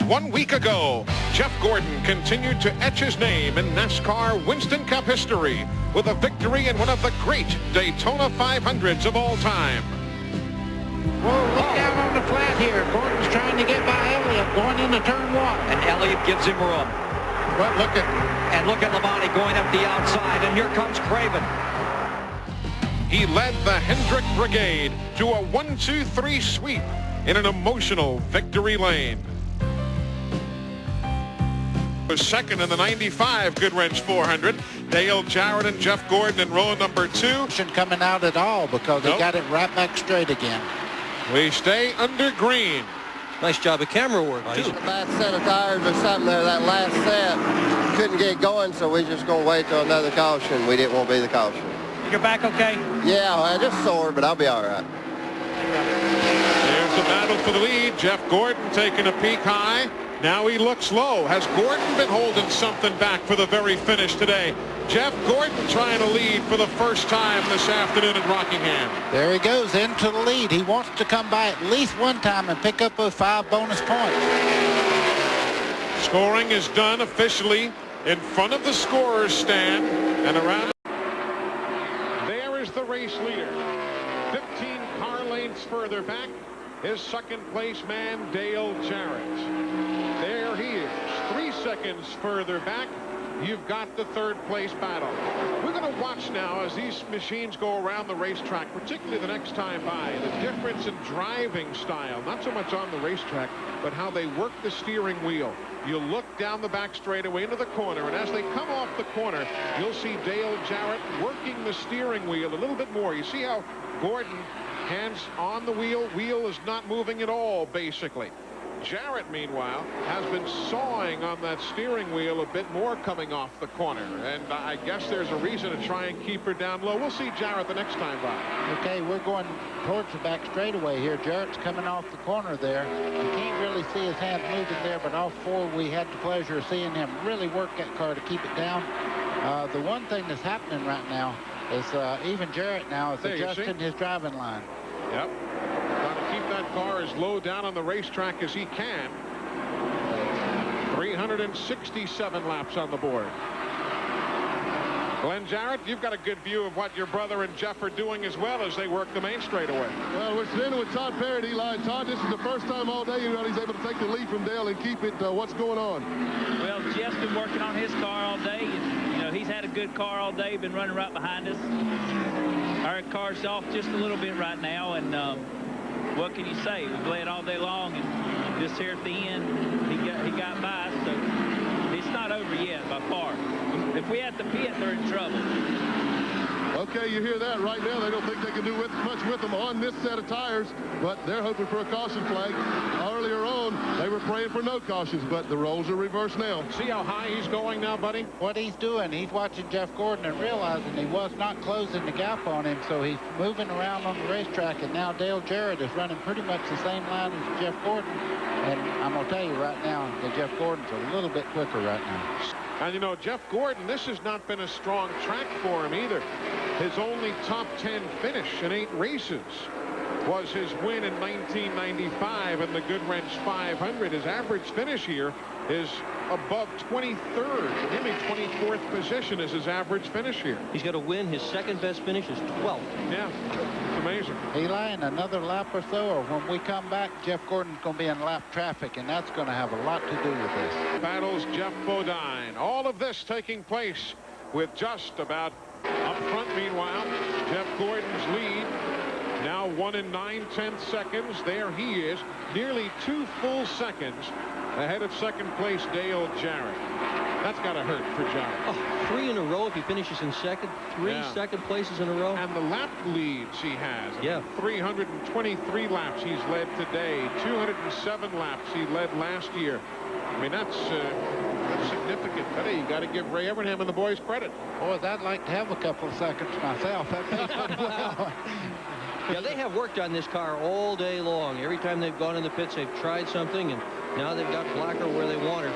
1 week ago, Jeff Gordon continued to etch his name in NASCAR Winston Cup history with a victory in one of the great Daytona 500s of all time. Whoa, look down on the flat here. Gordon's trying to get by Elliott going into turn 1. And Elliott gives him room. But look at Labonte going up the outside, and here comes Craven. He led the Hendrick Brigade to a 1-2-3 sweep in an emotional victory lane. Was second in the 95 Goodwrench 400. Dale Jarrett and Jeff Gordon in row number 2. Shouldn't coming out at all because they got it right back straight again. We stay under green. Nice job of camera work, too. The last set of tires or something there, that last set, couldn't get going, so we just going to wait till another caution. We didn't want to be the caution. You're back okay? Yeah, I just sore, but I'll be all right. There's the battle for the lead. Jeff Gordon taking a peek high. Now he looks low. Has Gordon been holding something back for the very finish today? Jeff Gordon trying to lead for the first time this afternoon at Rockingham. There he goes into the lead. He wants to come by at least one time and pick up those 5 bonus points. Scoring is done officially in front of the scorer's stand and around. There is the race leader. 15 car lengths further back, his second place man, Dale Jarrett. There he is. 3 seconds further back, you've got the third place battle. We're going to watch now as these machines go around the racetrack, particularly the next time by, the difference in driving style, not so much on the racetrack, but how they work the steering wheel. You look down the back straightaway into the corner, and as they come off the corner, you'll see Dale Jarrett working the steering wheel a little bit more. You see how Gordon, hands on the wheel is not moving at all, basically. Jarrett, meanwhile, has been sawing on that steering wheel a bit more coming off the corner, and I guess there's a reason to try and keep her down low. We'll see Jarrett the next time by. Okay, we're going towards the back straightaway here. Jarrett's coming off the corner there. You can't really see his hands moving there, but all 4 we had the pleasure of seeing him really work that car to keep it down. The one thing that's happening right now is even Jarrett now is adjusting his driving line. Yep. Trying to keep that car as low down on the racetrack as he can. 367 laps on the board. Glenn Jarrett, you've got a good view of what your brother and Jeff are doing as well as they work the main straightaway. Well, we're standing with Todd Parrott, Eli. Todd, this is the first time all day he's able to take the lead from Dale and keep it. What's going on? Well, Jeff's been working on his car all day. And, he's had a good car all day, been running right behind us. Our car's off just a little bit right now, and what can you say? We've led all day long, and just here at the end, he got by, so it's not over yet by far. If we have to pit, they're in trouble. Okay, you hear that right now. They don't think they can do much with them on this set of tires, but they're hoping for a caution flag. Earlier on, they were praying for no cautions, but the roles are reversed now. See how high he's going now, buddy? What he's doing, he's watching Jeff Gordon and realizing he was not closing the gap on him, so he's moving around on the racetrack, and now Dale Jarrett is running pretty much the same line as Jeff Gordon. And I'm going to tell you right now that Jeff Gordon's a little bit quicker right now. And Jeff Gordon, this has not been a strong track for him either. His only top 10 finish in 8 races was his win in 1995 in the Goodwrench 500. His average finish here is above 23rd. Him in 24th position is his average finish here. He's got to win. His second best finish is 12th. Yeah, it's amazing. Eli, in another lap or so, or when we come back, Jeff Gordon's going to be in lap traffic, and that's going to have a lot to do with this. Battles Jeff Bodine. All of this taking place with just about up front. Meanwhile, Jeff Gordon's lead now 1 9/10 seconds. There he is, nearly 2 full seconds ahead of second place Dale Jarrett. That's got to hurt for Jarrett. Oh, 3 in a row if he finishes in second. 3 second places in a row. And the lap leads he has. Yeah. 323 laps he's led today. 207 laps he led last year. I mean, that's significant. But you got to give Ray Evernham and the boys credit. Boys, I'd like to have a couple of seconds myself. That'd be pretty well. Yeah, they have worked on this car all day long. Every time they've gone in the pits, they've tried something, and now they've got Blacker where they want her.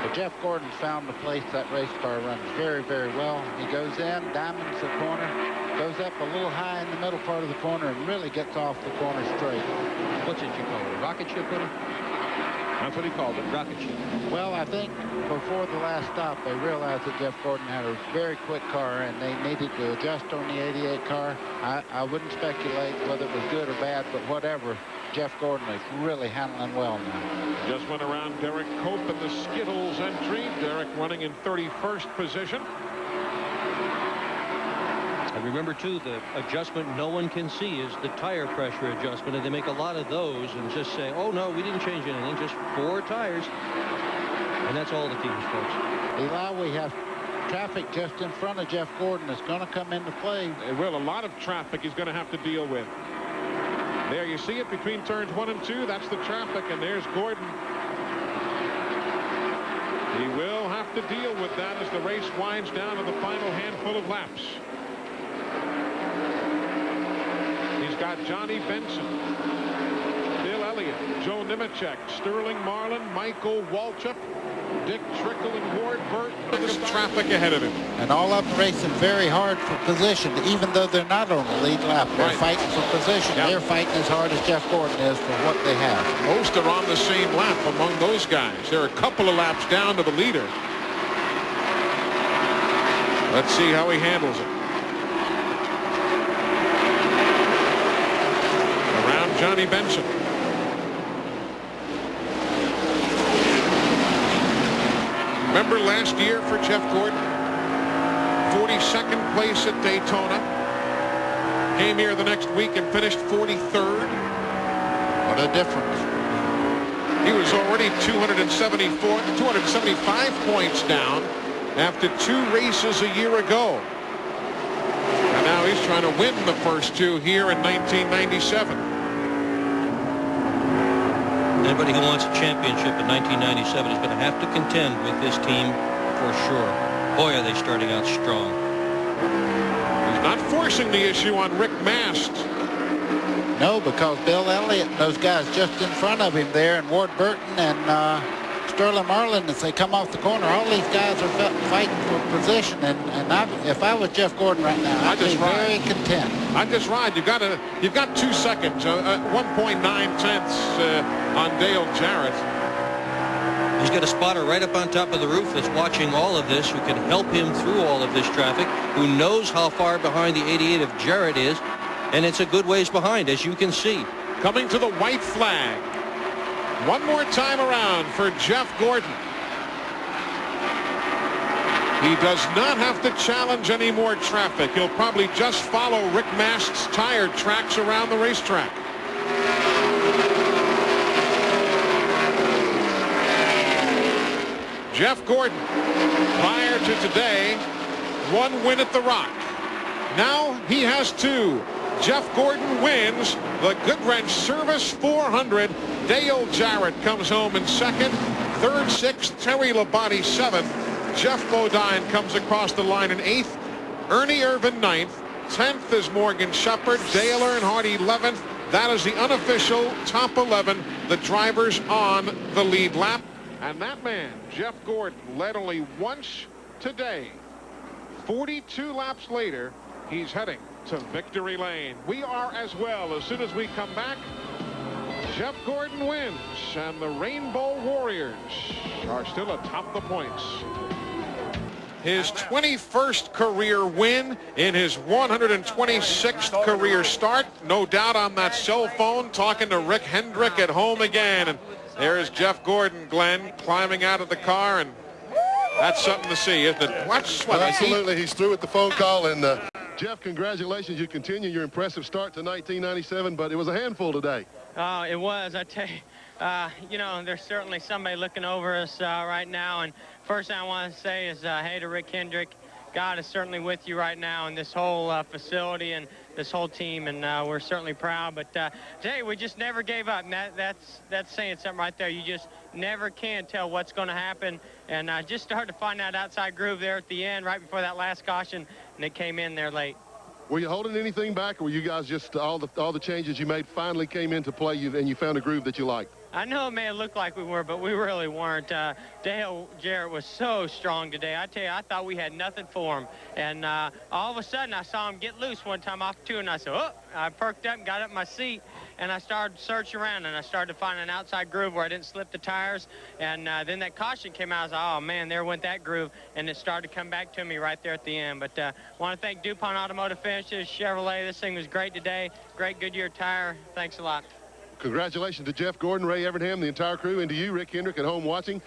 But Jeff Gordon's found the place that race car runs very, very well. He goes in, diamonds the corner, goes up a little high in the middle part of the corner, and really gets off the corner straight. What's it you call it? A rocket ship with him? That's what he called it. Rocket ship. Well, I think before the last stop, they realized that Jeff Gordon had a very quick car, and they needed to adjust on the 88 car. I wouldn't speculate whether it was good or bad, but whatever, Jeff Gordon is really handling well now. Just went around Derek Cope in the Skittles entry. Derek running in 31st position. And remember, too, the adjustment no one can see is the tire pressure adjustment. And they make a lot of those and just say, oh, no, we didn't change anything, just 4 tires. And that's all the teams, folks. Eli, we have traffic just in front of Jeff Gordon that's going to come into play. It will. A lot of traffic he's going to have to deal with. There you see it between turns 1 and 2. That's the traffic, and there's Gordon. He will have to deal with that as the race winds down to the final handful of laps. He's got Johnny Benson, Bill Elliott, Joe Nemechek, Sterling Marlin, Michael Waltrip, Dick Trickle, and Ward Burt. There's traffic ahead of him. And all of them racing very hard for position, even though they're not on the lead lap. They're fighting for position. Yep. They're fighting as hard as Jeff Gordon is for what they have. Most are on the same lap among those guys. They're a couple of laps down to the leader. Let's see how he handles it. Around Johnny Benson. Remember last year for Jeff Gordon? 42nd place at Daytona. Came here the next week and finished 43rd. What a difference. He was already 275 points down after 2 races a year ago. And now he's trying to win the first 2 here in 1997. Anybody who wants a championship in 1997 is going to have to contend with this team for sure. Boy, are they starting out strong. He's not forcing the issue on Rick Mast. No, because Bill Elliott and those guys just in front of him there, and Ward Burton and Sterling Marlin, as they come off the corner, all these guys are fighting for position. And if I was Jeff Gordon right now, I'd be very content. I'd just ride. You've got 2 seconds, 1.9 tenths on Dale Jarrett. He's got a spotter right up on top of the roof that's watching all of this, who can help him through all of this traffic, who knows how far behind the 88 of Jarrett is, and it's a good ways behind, as you can see. Coming to the white flag. One more time around for Jeff Gordon. He does not have to challenge any more traffic. He'll probably just follow Rick Mast's tire tracks around the racetrack. Jeff Gordon, prior to today, 1 win at the Rock. Now he has 2. Jeff Gordon wins the Goodwrench Service 400. Dale Jarrett comes home in 2nd. 3rd, 6th, Terry Labonte 7th. Jeff Bodine comes across the line in 8th. Ernie Irvin 9th. 10th is Morgan Shepherd. Dale Earnhardt 11th. That is the unofficial top 11. The drivers on the lead lap. And that man, Jeff Gordon, led only once today. 42 laps later, he's heading to victory lane. We are as well. As soon as we come back, Jeff Gordon wins, and the Rainbow Warriors are still atop the points. His 21st career win in his 126th career start. No doubt on that cell phone talking to Rick Hendrick at home again. And there's Jeff Gordon, Glenn, climbing out of the car, and that's something to see, isn't it? Watch what Absolutely. He's through with the phone call, and Jeff, congratulations. You continue your impressive start to 1997, but it was a handful today. Oh, it was. I tell you, you know, there's certainly somebody looking over us right now. And first thing I want to say is, hey to Rick Hendrick. God is certainly with you right now in this whole facility and this whole team, and we're certainly proud. But today we just never gave up, and that's saying something right there. You just never can tell what's going to happen, and just started to find that outside groove there at the end, right before that last caution, and it came in there late. Were you holding anything back, or were you guys just all the changes you made finally came into play, and you found a groove that you liked? I know it may have looked like we were, but we really weren't. Dale Jarrett was so strong today. I tell you, I thought we had nothing for him. And all of a sudden, I saw him get loose one time off 2, and I said, oh, I perked up and got up in my seat. and I started searching around, and I started to find an outside groove where I didn't slip the tires, and then that caution came out. I was like, oh, man, there went that groove, and it started to come back to me right there at the end. But I want to thank DuPont Automotive Finishes, Chevrolet. This thing was great today. Great Goodyear tire. Thanks a lot. Congratulations to Jeff Gordon, Ray Evernham, the entire crew, and to you, Rick Hendrick, at home watching.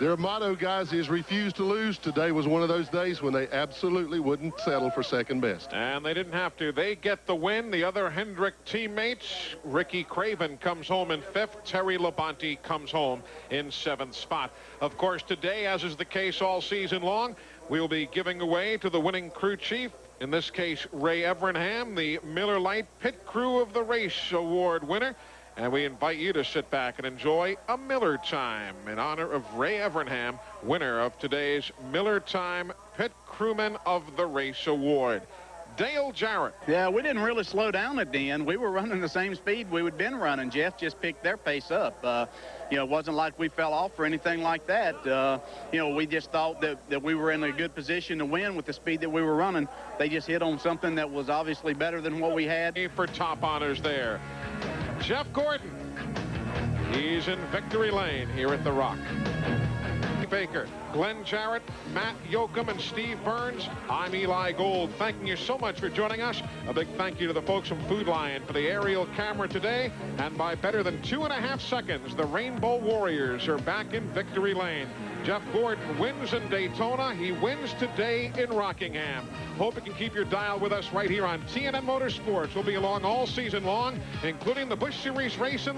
Their motto, guys, is refuse to lose. Today was one of those days when they absolutely wouldn't settle for second best. And they didn't have to. They get the win. The other Hendrick teammates, Ricky Craven comes home in 5th. Terry Labonte comes home in 7th spot. Of course, today, as is the case all season long, we'll be giving away to the winning crew chief, in this case, Ray Evernham, the Miller Lite Pit Crew of the Race Award winner. And we invite you to sit back and enjoy a Miller Time in honor of Ray Evernham, winner of today's Miller Time Pit Crewman of the Race Award. Dale Jarrett. Yeah, we didn't really slow down at the end. We were running the same speed we had been running. Jeff just picked their pace up. You know, it wasn't like we fell off or anything like that. You know, we just thought that we were in a good position to win with the speed that we were running. They just hit on something that was obviously better than what we had. For top honors there, Jeff Gordon. He's in victory lane here at the Rock. Baker, Glenn Jarrett, Matt Yoakum, and Steve Burns. I'm Eli Gold, thanking you so much for joining us. A big thank you to the folks from Food Lion for the aerial camera today. And by better than 2.5 seconds, the Rainbow Warriors are back in victory lane. Jeff Gordon wins in Daytona. He wins today in Rockingham. Hope you can keep your dial with us right here on TNN Motorsports. We'll be along all season long, including the Busch Series race in